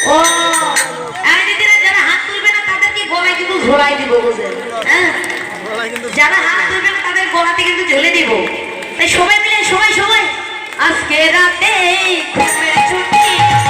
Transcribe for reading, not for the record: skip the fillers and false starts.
ও আর দিদিরা যারা হাত তুলবে না তাদেরকে গলায় কিন্তু ঝোলাই দিব বুঝলেন? হ্যাঁ, যারা হাত তুলবে না তাদের গলাতে কিন্তু ঝুলে দিব। তাই সবাই মিলে সবাই আজকে রাতে